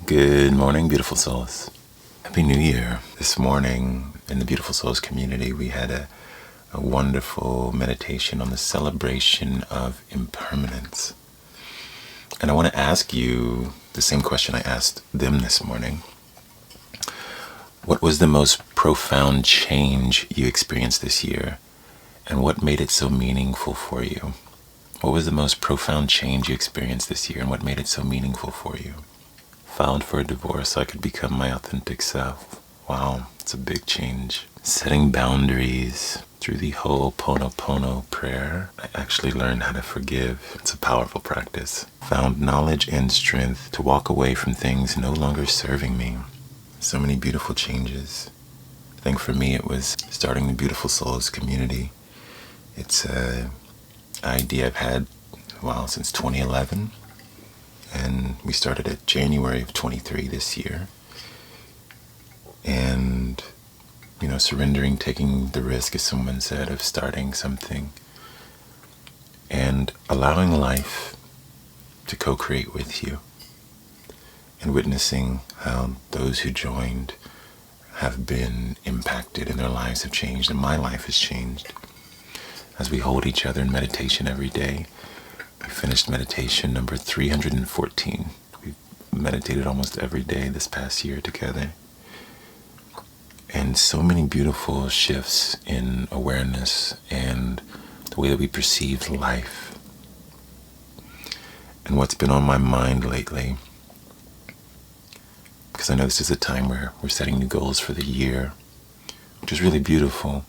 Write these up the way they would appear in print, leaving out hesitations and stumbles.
Good morning, beautiful souls. Happy New Year. This morning in the Beautiful Souls community, we had a wonderful meditation on the celebration of impermanence. And I want to ask you the same question I asked them this morning. What was the most profound change you experienced this year, and what made it so meaningful for you? What was the most profound change you experienced this year, and what made it so meaningful for you? Filed for a divorce so I could become my authentic self. Wow, it's a big change. Setting boundaries through the Ho'oponopono prayer. I actually learned how to forgive. It's a powerful practice. Found knowledge and strength to walk away from things no longer serving me. So many beautiful changes. I think for me it was starting the Beautiful Souls community. It's an idea I've had, since 2011. And we started it January of 23 this year. And, surrendering, taking the risk, as someone said, of starting something. And allowing life to co-create with you. And witnessing how those who joined have been impacted and their lives have changed. And my life has changed. As we hold each other in meditation every day. We finished meditation number 314. We meditated almost every day this past year together. And so many beautiful shifts in awareness and the way that we perceive life. And what's been on my mind lately, because I know this is a time where we're setting new goals for the year, which is really beautiful.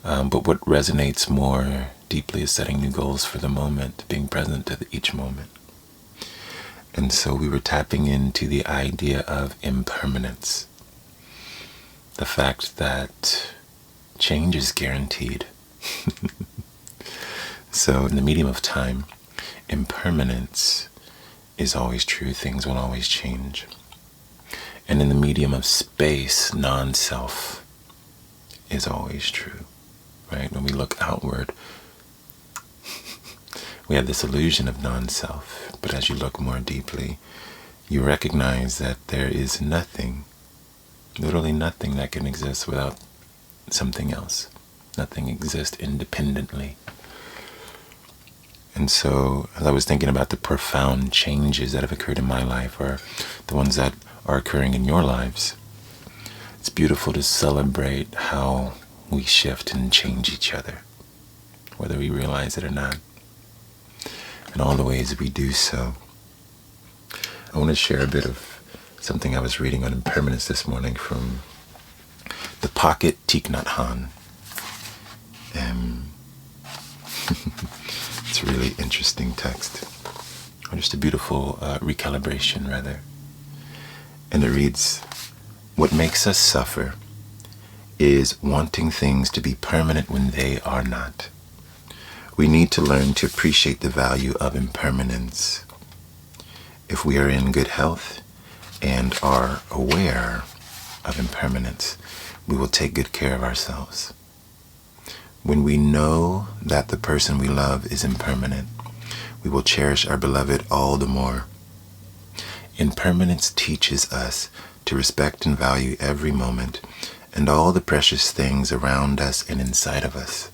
But what resonates more deeply is setting new goals for the moment, being present to each moment. And so we were tapping into the idea of impermanence. The fact that change is guaranteed. So in the medium of time, impermanence is always true. Things will always change. And in the medium of space, non-self is always true. Right? When we look outward, we have this illusion of non-self. But as you look more deeply, you recognize that there is nothing, literally nothing that can exist without something else. Nothing exists independently. And so, as I was thinking about the profound changes that have occurred in my life, or the ones that are occurring in your lives, it's beautiful to celebrate how we shift and change each other, whether we realize it or not, and all the ways we do so. I want to share a bit of something I was reading on impermanence this morning from the Pocket Thich Nhat Hanh. It's a really interesting text, or just a beautiful recalibration, rather. And it reads, "What makes us suffer is wanting things to be permanent when they are not. We need to learn to appreciate the value of impermanence. If we are in good health and are aware of impermanence, we will take good care of ourselves. When we know that the person we love is impermanent, we will cherish our beloved all the more. Impermanence teaches us to respect and value every moment and all the precious things around us and inside of us.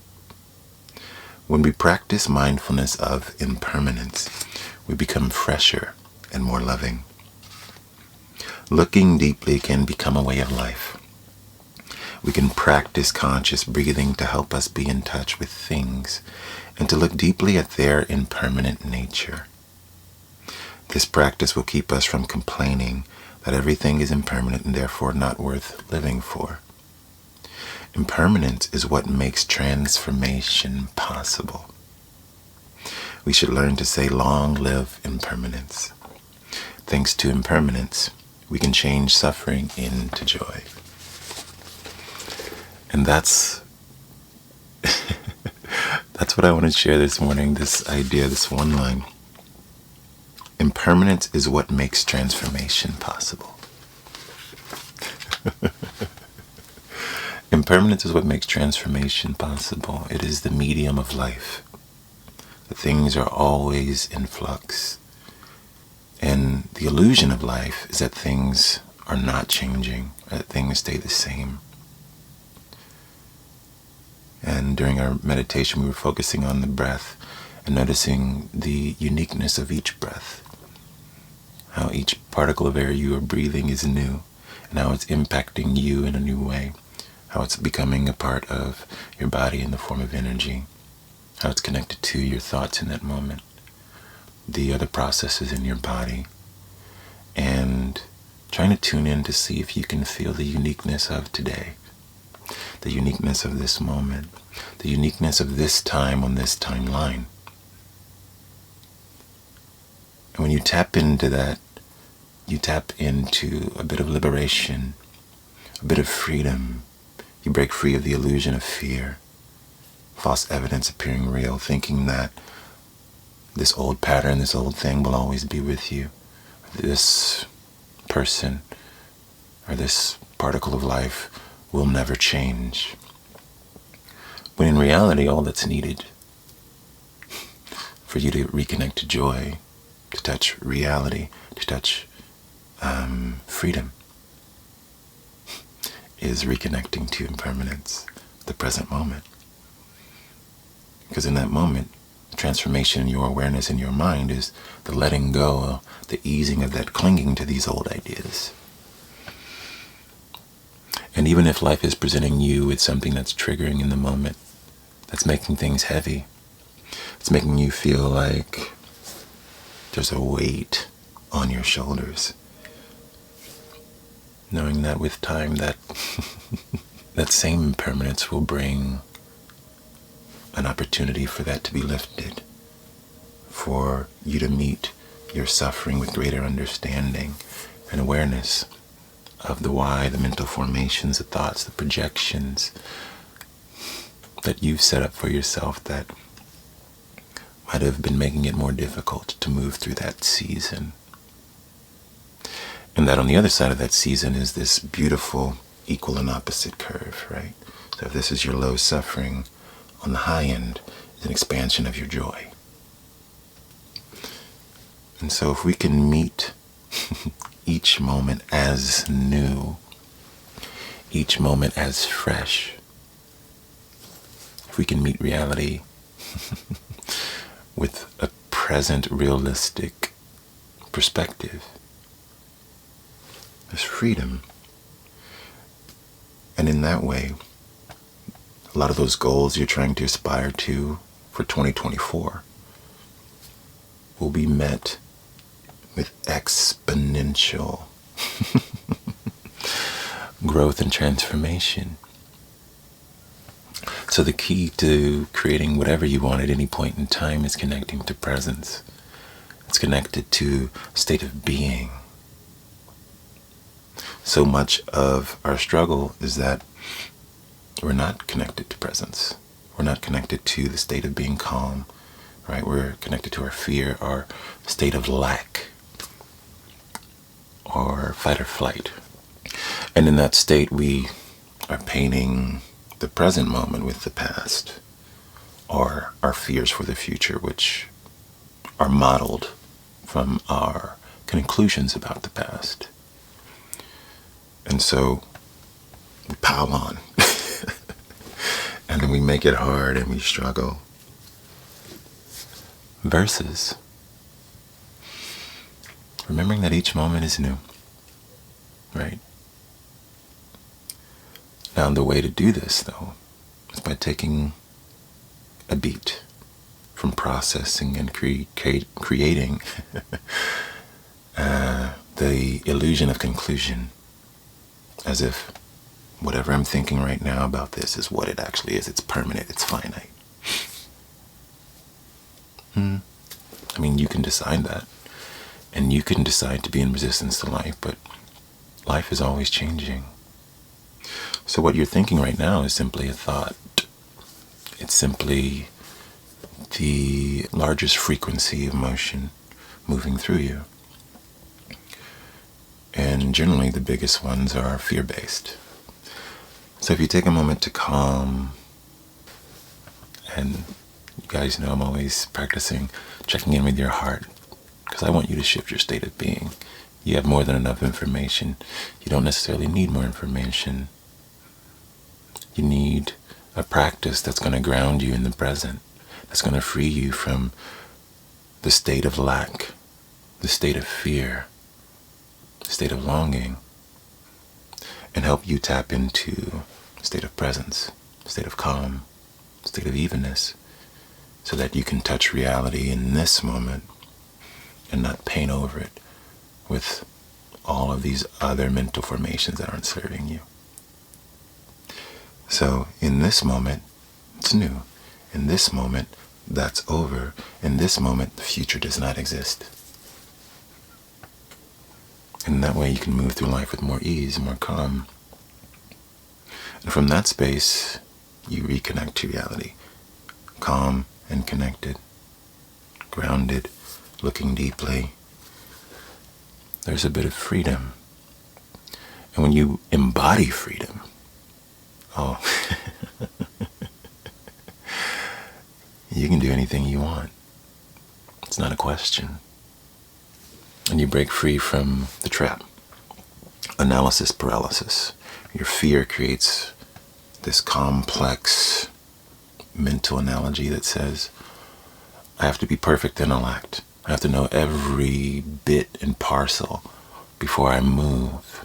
When we practice mindfulness of impermanence, we become fresher and more loving. Looking deeply can become a way of life. We can practice conscious breathing to help us be in touch with things and to look deeply at their impermanent nature. This practice will keep us from complaining that everything is impermanent and therefore not worth living for. Impermanence is what makes transformation possible. We should learn to say, long live impermanence. Thanks to impermanence, we can change suffering into joy." And that's what I want to share this morning, this idea, this one line. Impermanence is what makes transformation possible. Impermanence is what makes transformation possible. It is the medium of life. The things are always in flux. And the illusion of life is that things are not changing, that things stay the same. And during our meditation, we were focusing on the breath and noticing the uniqueness of each breath. How each particle of air you are breathing is new, and how it's impacting you in a new way. How it's becoming a part of your body in the form of energy. How it's connected to your thoughts in that moment. The other processes in your body. And trying to tune in to see if you can feel the uniqueness of today. The uniqueness of this moment. The uniqueness of this time on this timeline. And when you tap into that, you tap into a bit of liberation, a bit of freedom. You break free of the illusion of fear, false evidence appearing real, thinking that this old pattern, this old thing will always be with you. This person or this particle of life will never change. When in reality, all that's needed for you to reconnect to joy, to touch reality, to touch freedom, is reconnecting to impermanence, the present moment. Because in that moment, the transformation in your awareness in your mind is the letting go, the easing of that clinging to these old ideas. And even if life is presenting you with something that's triggering in the moment, that's making things heavy, it's making you feel like there's a weight on your shoulders. Knowing that with time that that same impermanence will bring an opportunity for that to be lifted, for you to meet your suffering with greater understanding and awareness of the why, the mental formations, the thoughts, the projections that you've set up for yourself that might have been making it more difficult to move through that season. And that on the other side of that season is this beautiful equal and opposite curve, right? So if this is your low suffering, on the high end is an expansion of your joy. And so if we can meet each moment as new, each moment as fresh, if we can meet reality with a present, realistic perspective, there's freedom. And in that way, a lot of those goals you're trying to aspire to for 2024 will be met with exponential growth and transformation. So the key to creating whatever you want at any point in time is connecting to presence. It's connected to a state of being. So much of our struggle is that we're not connected to presence. We're not connected to the state of being calm, right? We're connected to our fear, our state of lack, or fight or flight. And in that state, we are painting the present moment with the past, or our fears for the future, which are modeled from our conclusions about the past. And so we pile on. And then we make it hard and we struggle. Versus remembering that each moment is new, right? Now the way to do this, though, is by taking a beat from processing and creating the illusion of conclusion, as if whatever I'm thinking right now about this is what it actually is. It's permanent. It's finite. I mean, you can decide that. And you can decide to be in resistance to life, but life is always changing. So what you're thinking right now is simply a thought. It's simply the largest frequency of motion moving through you. And generally the biggest ones are fear-based. So if you take a moment to calm, and you guys know I'm always practicing checking in with your heart, because I want you to shift your state of being. You have more than enough information. You don't necessarily need more information. You need a practice that's going to ground you in the present, that's going to free you from the state of lack, the state of fear, the state of longing, and help you tap into a state of presence, a state of calm, a state of evenness, so that you can touch reality in this moment and not paint over it with all of these other mental formations that aren't serving you. So in this moment, it's new. In this moment, that's over. In this moment, the future does not exist. And that way you can move through life with more ease, more calm. And from that space, you reconnect to reality. Calm and connected. Grounded, looking deeply. There's a bit of freedom. And when you embody freedom, you can do anything you want. It's not a question. And you break free from the trap. Analysis paralysis. Your fear creates this complex mental analogy that says, I have to be perfect in all act. I have to know every bit and parcel before I move.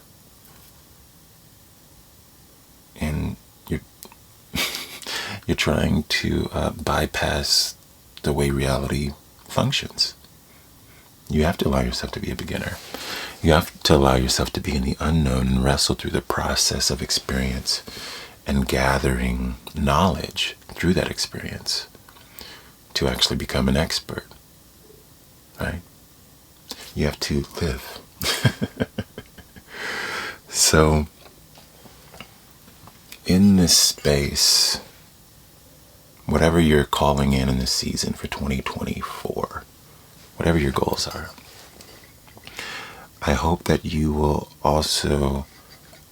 And you're trying to bypass the way reality functions. You have to allow yourself to be a beginner. You have to allow yourself to be in the unknown and wrestle through the process of experience and gathering knowledge through that experience to actually become an expert, right? You have to live. So, in this space, whatever you're calling in this season for 2024, whatever your goals are, I hope that you will also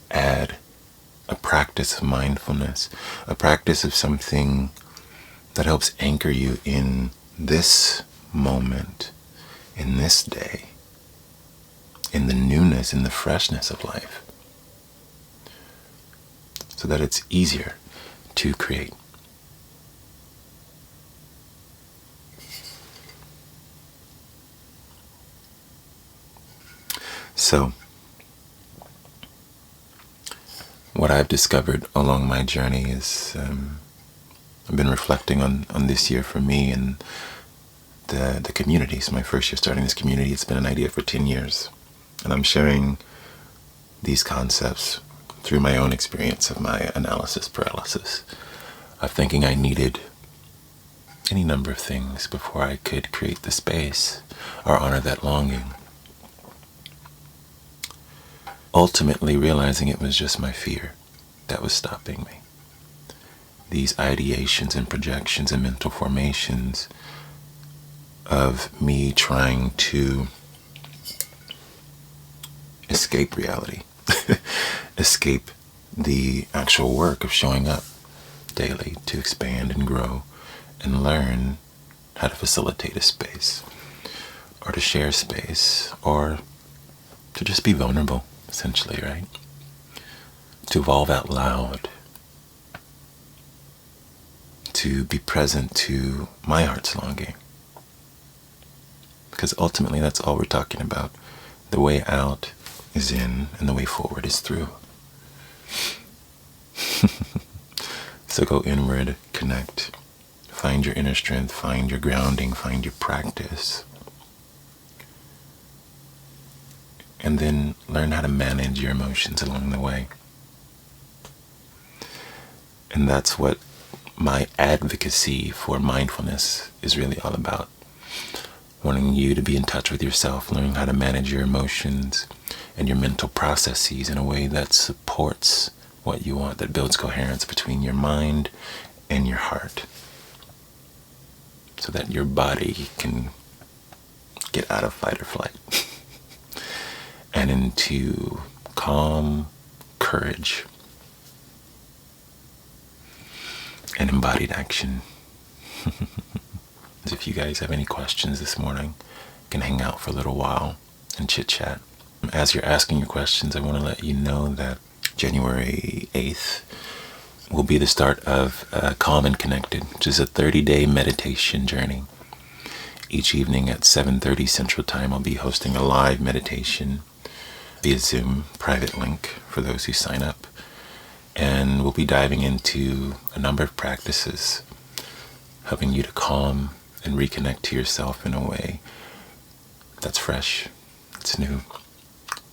add a practice of mindfulness, a practice of something that helps anchor you in this moment, in this day, in the newness, in the freshness of life, so that it's easier to create. So, what I've discovered along my journey is I've been reflecting on this year for me and the community. So my first year starting this community, it's been an idea for 10 years. And I'm sharing these concepts through my own experience of my analysis paralysis, of thinking I needed any number of things before I could create the space or honor that longing. Ultimately realizing it was just my fear that was stopping me. These ideations and projections and mental formations of me trying to escape reality, escape the actual work of showing up daily to expand and grow and learn how to facilitate a space, or to share space, or to just be vulnerable, essentially, right? To evolve out loud, to be present to my heart's longing. Because ultimately that's all we're talking about. The way out is in, and the way forward is through. So go inward, connect, find your inner strength, find your grounding, find your practice. And then learn how to manage your emotions along the way. And that's what my advocacy for mindfulness is really all about. Wanting you to be in touch with yourself, learning how to manage your emotions and your mental processes in a way that supports what you want, that builds coherence between your mind and your heart, so that your body can get out of fight or flight and into calm courage and embodied action. If you guys have any questions this morning, can hang out for a little while and chit chat. As you're asking your questions, I want to let you know that January 8th will be the start of Calm and Connected, which is a 30-day meditation journey. Each evening at 7:30 Central Time, I'll be hosting a live meditation via Zoom, private link for those who sign up. And we'll be diving into a number of practices, helping you to calm and reconnect to yourself in a way that's fresh, that's new,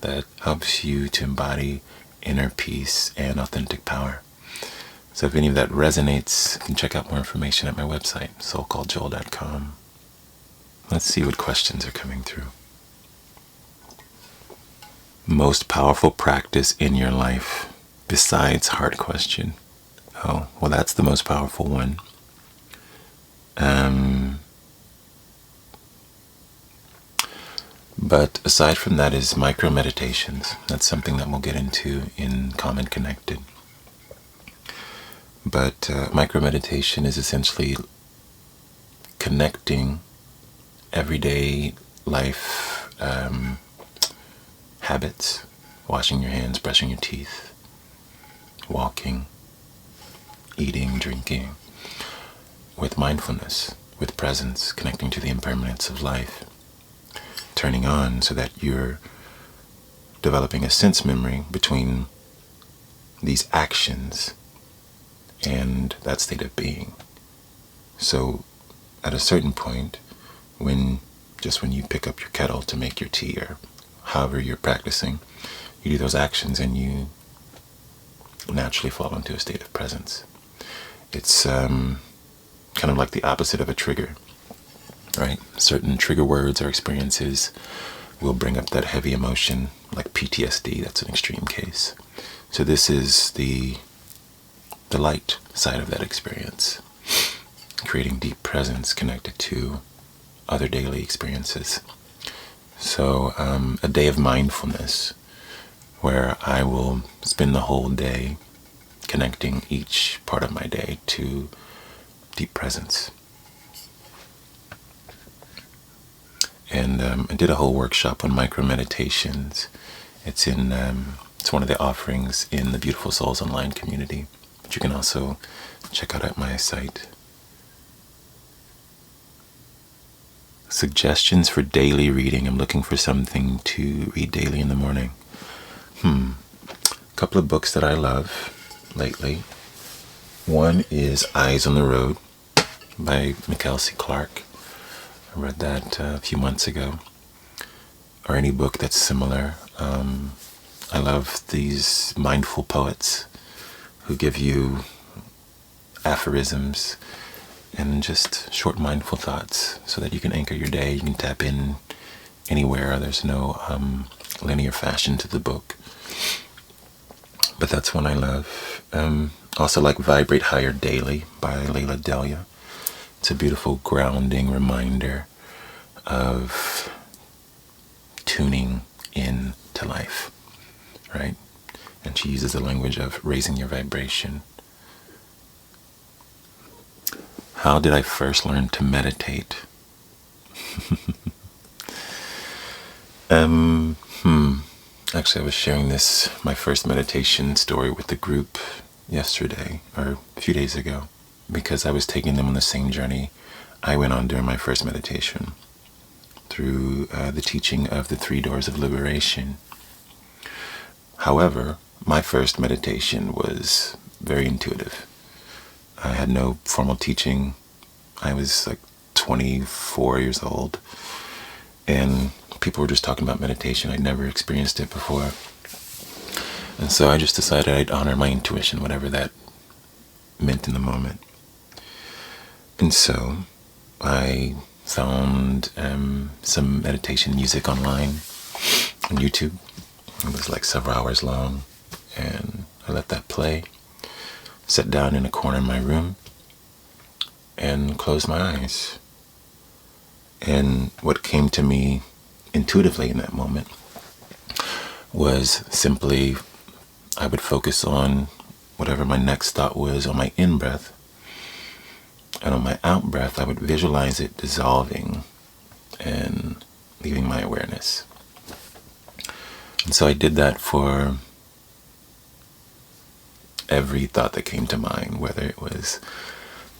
that helps you to embody inner peace and authentic power. So if any of that resonates, you can check out more information at my website, asoulcalledjoel.com. Let's see what questions are coming through. Most powerful practice in your life besides heart question? Oh, well, that's the most powerful one. But aside from that is micro meditations. That's something that we'll get into in Calm and Connected. But micro meditation is essentially connecting everyday life habits, washing your hands, brushing your teeth, walking, eating, drinking, with mindfulness, with presence, connecting to the impermanence of life, turning on so that you're developing a sense memory between these actions and that state of being. So at a certain point, when you pick up your kettle to make your tea or however you're practicing, you do those actions and you naturally fall into a state of presence. It's kind of like the opposite of a trigger, right? Certain trigger words or experiences will bring up that heavy emotion, like PTSD. That's an extreme case. So this is the light side of that experience, creating deep presence connected to other daily experiences. So a day of mindfulness where I will spend the whole day connecting each part of my day to deep presence. And I did a whole workshop on micro meditations. It's one of the offerings in the Beautiful Souls online community, but you can also check out at my site. Suggestions for daily reading. I'm looking for something to read daily in the morning. A couple of books that I love lately. One is Eyes on the Road by Mackenzie Clark. I read that a few months ago. Or any book that's similar. I love these mindful poets who give you aphorisms and just short mindful thoughts so that you can anchor your day. You can tap in anywhere. There's no linear fashion to the book. But that's one I love. Also like Vibrate Higher Daily by Layla Delia. It's a beautiful grounding reminder of tuning in to life, right? And she uses the language of raising your vibration. How did I first learn to meditate? Actually, I was sharing my first meditation story with the group yesterday, or a few days ago, because I was taking them on the same journey I went on during my first meditation through the teaching of the 3 doors of liberation. However, my first meditation was very intuitive. I had no formal teaching. I was like 24 years old, and people were just talking about meditation. I'd never experienced it before. And so I just decided I'd honor my intuition, whatever that meant in the moment. And so I found some meditation music online on YouTube. It was like several hours long, and I let that play. Sat down in a corner of my room and closed my eyes. And what came to me intuitively in that moment was simply I would focus on whatever my next thought was on my in-breath, and on my out-breath I would visualize it dissolving and leaving my awareness. And so I did that for every thought that came to mind, whether it was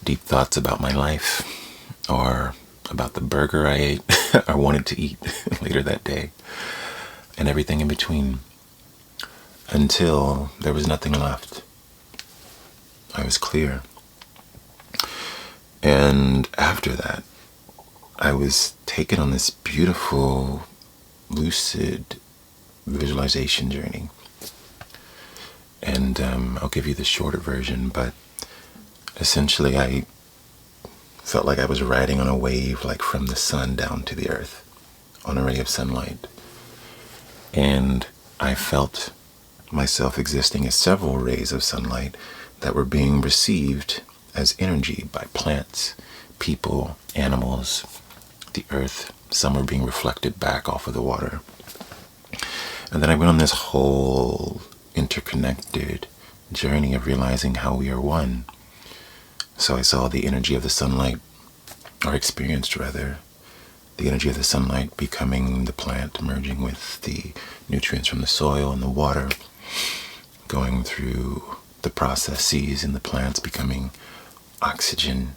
deep thoughts about my life or about the burger I ate or wanted to eat later that day, and everything in between, until there was nothing left. I was clear. And after that, I was taken on this beautiful, lucid visualization journey. And I'll give you the shorter version, but essentially I felt like I was riding on a wave, like from the sun down to the earth, on a ray of sunlight. And I felt myself existing as several rays of sunlight that were being received as energy by plants, people, animals, the earth. Some were being reflected back off of the water. And then I went on this whole interconnected journey of realizing how we are one. So I saw the energy of the sunlight, or experienced rather, the energy of the sunlight becoming the plant, merging with the nutrients from the soil and the water, going through the processes in the plants, becoming oxygen,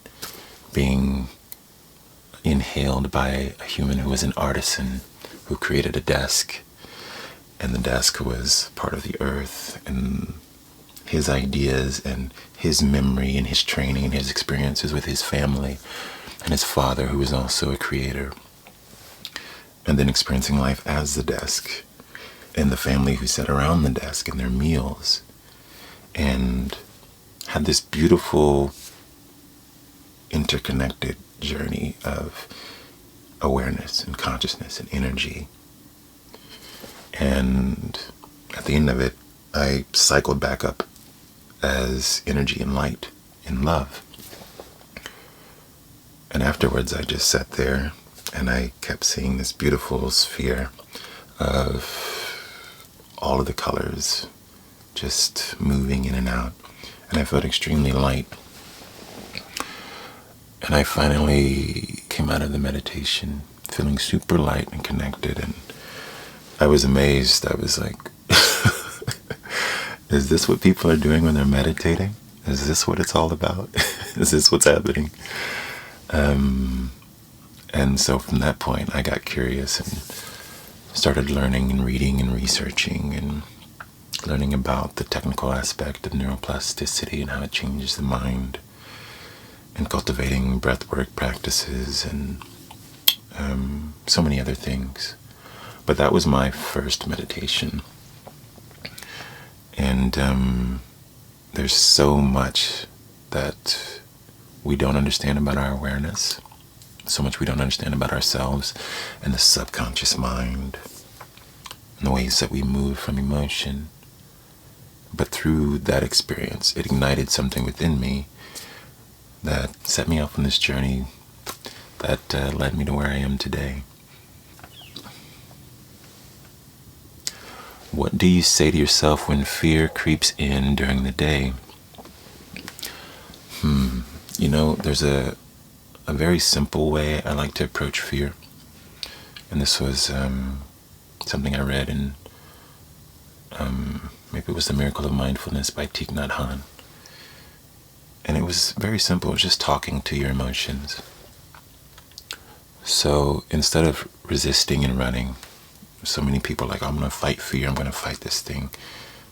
being inhaled by a human who was an artisan, who created a desk, and the desk was part of the earth, and his ideas and his memory and his training and his experiences with his family and his father, who was also a creator, and then experiencing life as the desk, and the family who sat around the desk in their meals, and had this beautiful interconnected journey of awareness and consciousness and energy. And at the end of it, I cycled back up as energy and light and love. And afterwards, I just sat there and I kept seeing this beautiful sphere of all of the colors just moving in and out. And I felt extremely light. And I finally came out of the meditation feeling super light and connected. And I was amazed. I was like, is this what people are doing when they're meditating? Is this what it's all about? Is this what's happening? And so from that point, I got curious and started learning and reading and researching and learning about the technical aspect of neuroplasticity and how it changes the mind, and cultivating breathwork practices and so many other things. But that was my first meditation. And there's so much that we don't understand about our awareness, so much we don't understand about ourselves and the subconscious mind and the ways that we move from emotion. But through that experience, it ignited something within me that set me off on this journey that led me to where I am today. What do you say to yourself when fear creeps in during the day? You know, there's a very simple way I like to approach fear. And this was something I read in, maybe it was The Miracle of Mindfulness by Thich Nhat Hanh. And it was very simple. It was just talking to your emotions. So instead of resisting and running, so many people are like, I'm going to fight fear, I'm going to fight this thing.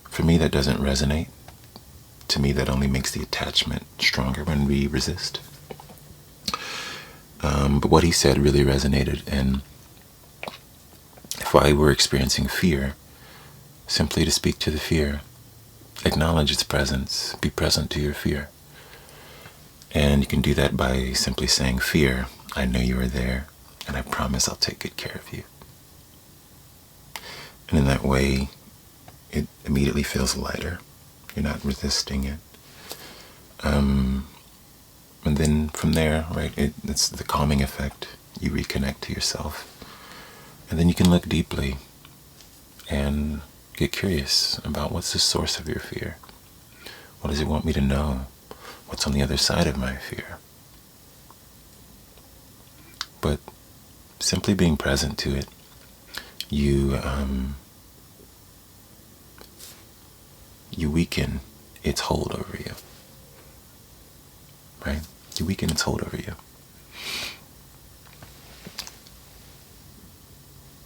For me, that doesn't resonate. To me, that only makes the attachment stronger when we resist. But what he said really resonated. And if I were experiencing fear, simply to speak to the fear, acknowledge its presence, be present to your fear. And you can do that by simply saying, fear, I know you are there, and I promise I'll take good care of you. And in that way, it immediately feels lighter. You're not resisting it. And then from there, right, it's the calming effect. You reconnect to yourself. And then you can look deeply and get curious about what's the source of your fear. What does it want me to know? What's on the other side of my fear? But simply being present to it, you you weaken its hold over you, right? You weaken its hold over you.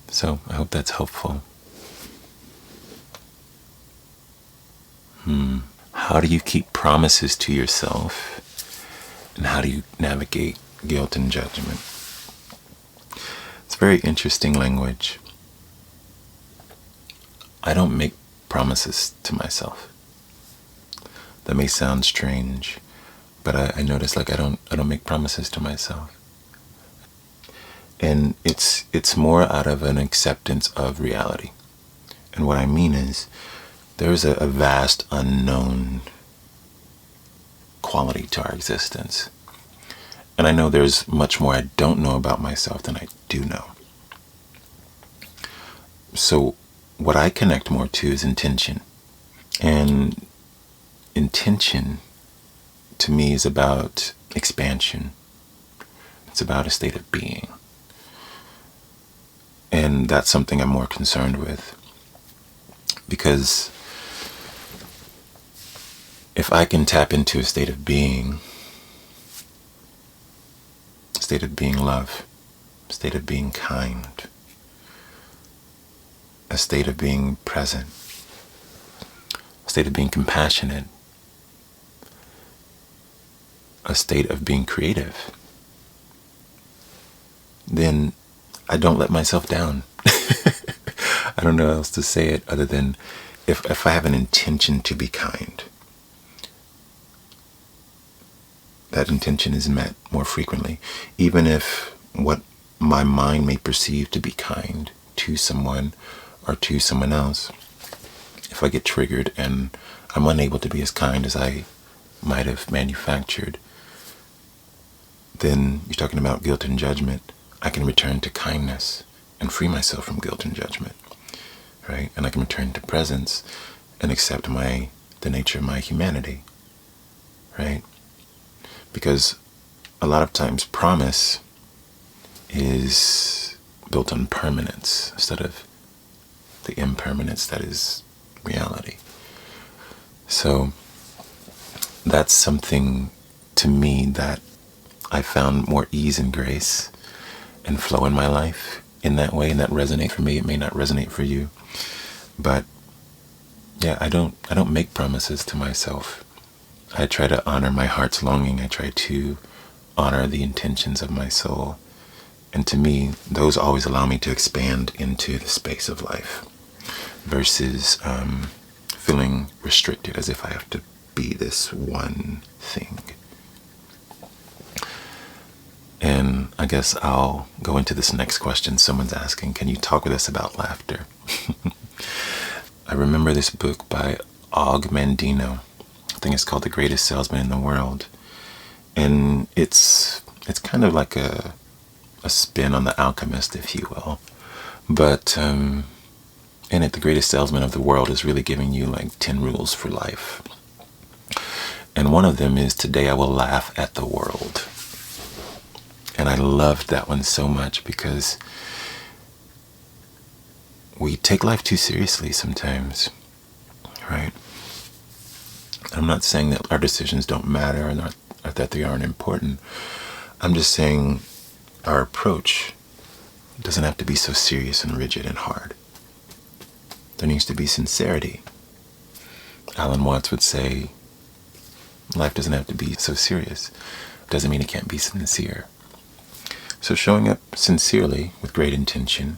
So I hope that's helpful. How do you keep promises to yourself? And how do you navigate guilt and judgment? It's very interesting language. I don't make promises to myself. That may sound strange, but I notice like I don't make promises to myself. And it's more out of an acceptance of reality. And what I mean is there's a vast unknown quality to our existence. And I know there's much more I don't know about myself than I do know. So what I connect more to is intention. And intention to me is about expansion. It's about a state of being. And that's something I'm more concerned with. Because if I can tap into a state of being love, a state of being kind, a state of being present, a state of being compassionate, a state of being creative, then I don't let myself down. I don't know how else to say it other than if I have an intention to be kind, that intention is met more frequently. Even if what my mind may perceive to be kind to someone or to someone else, if I get triggered and I'm unable to be as kind as I might have manufactured, then you're talking about guilt and judgment. I can return to kindness and free myself from guilt and judgment, right? And I can return to presence and accept the nature of my humanity, right? Because a lot of times promise is built on permanence instead of the impermanence that is reality. So that's something to me that I found more ease and grace and flow in my life in that way, and that resonates for me. It may not resonate for you, but yeah, I don't make promises to myself. I try to honor my heart's longing. I try to honor the intentions of my soul. And to me, those always allow me to expand into the space of life versus feeling restricted as if I have to be this one thing. And I guess I'll go into this next question. Someone's asking, can you talk with us about laughter? I remember this book by Og Mandino. I think it's called The Greatest Salesman in the World. And it's kind of like a spin on The Alchemist, if you will. But in it, the greatest salesman of the world is really giving you like 10 rules for life. And one of them is, today I will laugh at the world. And I loved that one so much because we take life too seriously sometimes, right? I'm not saying that our decisions don't matter or that they aren't important. I'm just saying our approach doesn't have to be so serious and rigid and hard. There needs to be sincerity. Alan Watts would say, life doesn't have to be so serious. Doesn't mean it can't be sincere. So showing up sincerely with great intention,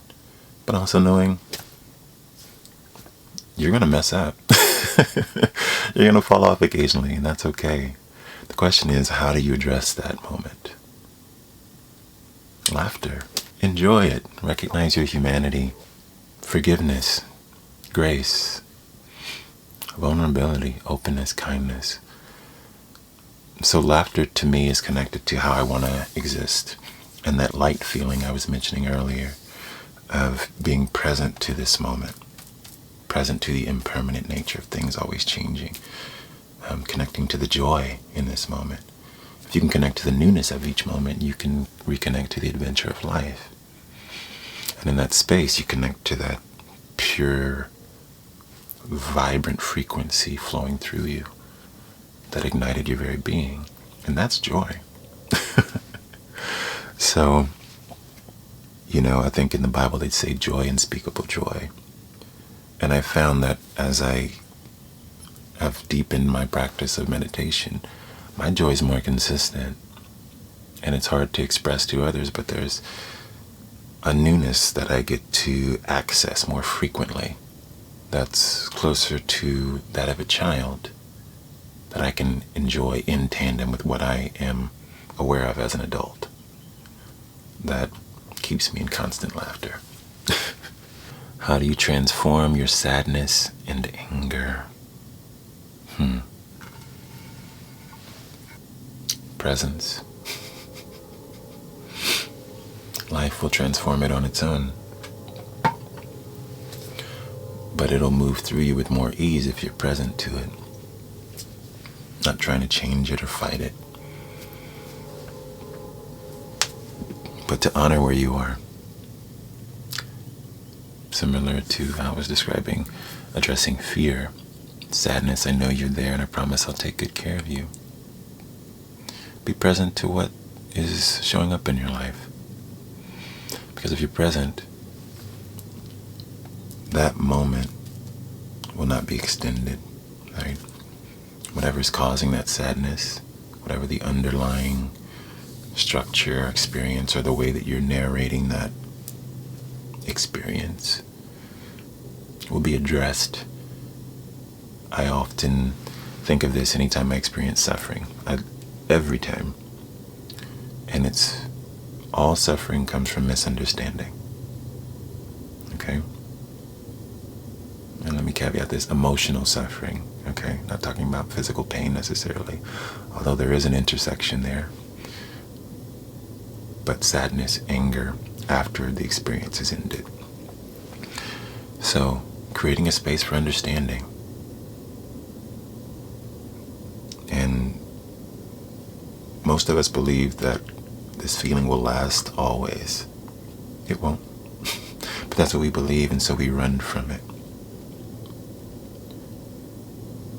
but also knowing you're going to mess up. You're going to fall off occasionally, and that's okay. The question is, how do you address that moment? Laughter. Enjoy it. Recognize your humanity. Forgiveness. Grace. Vulnerability. Openness. Kindness. So laughter to me is connected to how I want to exist. And that light feeling I was mentioning earlier of being present to this moment. Present to the impermanent nature of things always changing. Connecting to the joy in this moment. If you can connect to the newness of each moment, you can reconnect to the adventure of life. And in that space, you connect to that pure, vibrant frequency flowing through you that ignited your very being. And that's joy. So, I think in the Bible they'd say joy, unspeakable joy. And I found that as I have deepened my practice of meditation, my joy is more consistent. And it's hard to express to others, but there's a newness that I get to access more frequently that's closer to that of a child, that I can enjoy in tandem with what I am aware of as an adult. That keeps me in constant laughter. How do you transform your sadness into anger? Presence. Life will transform it on its own. But it'll move through you with more ease if you're present to it. Not trying to change it or fight it. But to honor where you are. Similar to how I was describing addressing fear. Sadness, I know you're there and I promise I'll take good care of you. Be present to what is showing up in your life. Because if you're present, that moment will not be extended, right? Whatever's causing that sadness, whatever the underlying structure, experience, or the way that you're narrating that experience will be addressed. I often think of this anytime I experience suffering. Every time. And all suffering comes from misunderstanding. Okay? And let me caveat this, emotional suffering. Okay? Not talking about physical pain necessarily, although there is an intersection there. But sadness, anger, after the experience is ended. So, creating a space for understanding. And most of us believe that this feeling will last always. It won't. But that's what we believe, and so we run from it.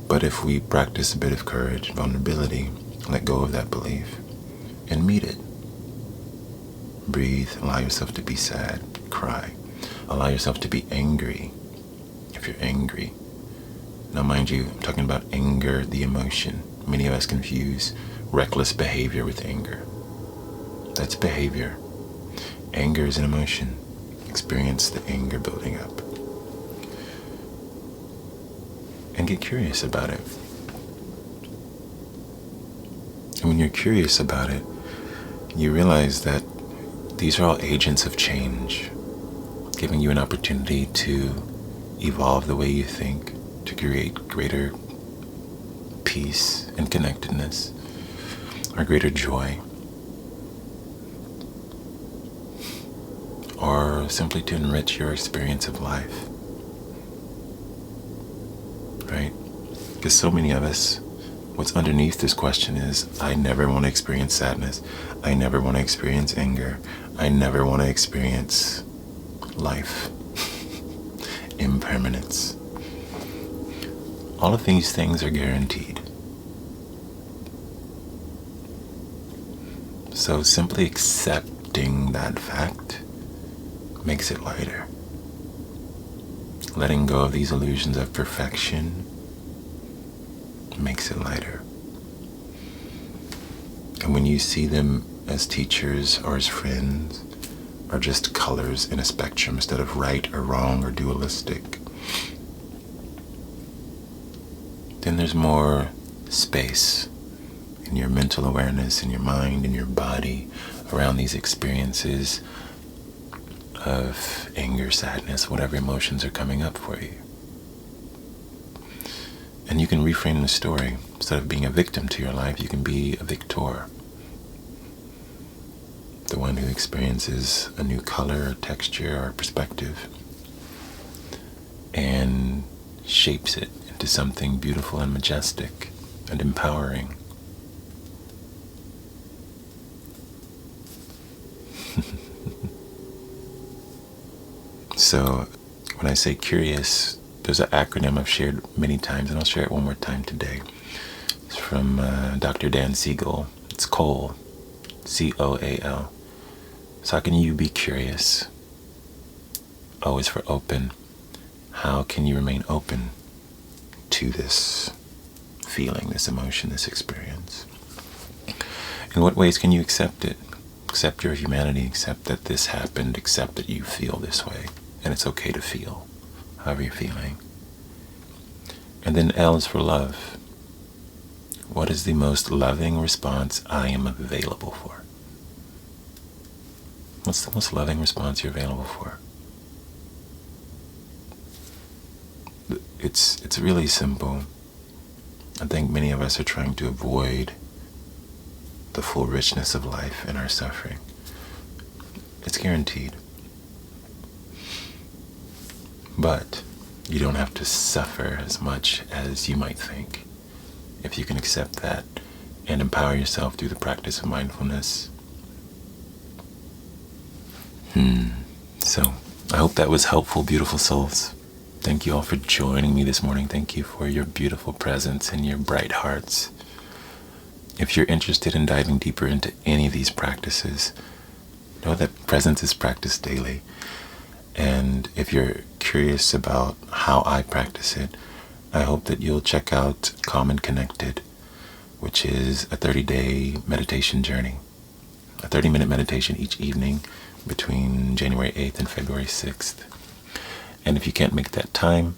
But if we practice a bit of courage, vulnerability, let go of that belief, and meet it. Breathe, allow yourself to be sad, cry. Allow yourself to be angry, if you're angry. Now mind you, I'm talking about anger, the emotion. Many of us confuse reckless behavior with anger. That's behavior. Anger is an emotion. Experience the anger building up. And get curious about it. And when you're curious about it, you realize that these are all agents of change, giving you an opportunity to evolve the way you think, to create greater peace and connectedness, or greater joy, or simply to enrich your experience of life, right? Because so many of us, what's underneath this question is, I never want to experience sadness, I never want to experience anger, I never want to experience life, impermanence. All of these things are guaranteed. So simply accepting that fact makes it lighter. Letting go of these illusions of perfection makes it lighter. And when you see them as teachers or as friends, or just colors in a spectrum instead of right or wrong or dualistic, then there's more space in your mental awareness, in your mind, in your body, around these experiences of anger, sadness, whatever emotions are coming up for you. And you can reframe the story. Instead of being a victim to your life, you can be a victor. The one who experiences a new color, or texture, or perspective, and shapes it into something beautiful and majestic and empowering. So when I say curious, there's an acronym I've shared many times, and I'll share it one more time today. It's from Dr. Dan Siegel. It's COAL, COAL. So how can you be curious? O is for open. How can you remain open to this feeling, this emotion, this experience? In what ways can you accept it? Accept your humanity, accept that this happened, accept that you feel this way. And it's okay to feel however you're feeling. And then L is for love. What is the most loving response I am available for? What's the most loving response you're available for? It's really simple. I think many of us are trying to avoid the full richness of life in our suffering. It's guaranteed. But you don't have to suffer as much as you might think if you can accept that and empower yourself through the practice of mindfulness. So I hope that was helpful, beautiful souls. Thank you all for joining me this morning. Thank you for your beautiful presence and your bright hearts. If you're interested in diving deeper into any of these practices, know that presence is practiced daily. And if you're curious about how I practice it, I hope that you'll check out Calm and Connected, which is a 30-day meditation journey. A 30-minute meditation each evening between January 8th and February 6th. And if you can't make that time,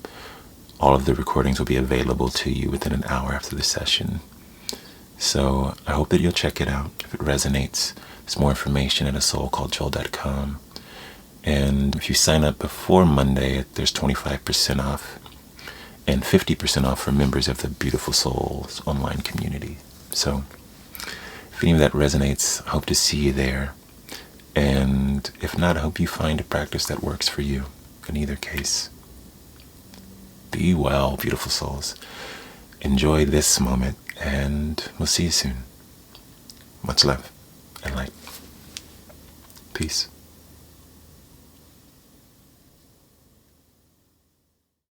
all of the recordings will be available to you within an hour after the session. So I hope that you'll check it out. If it resonates, there's more information at asoulcalledjoel.com. And if you sign up before Monday, there's 25% off and 50% off for members of the Beautiful Souls online community. So if any of that resonates, I hope to see you there. And if not, I hope you find a practice that works for you in either case. Be well, beautiful souls. Enjoy this moment, and we'll see you soon. Much love and light. Peace.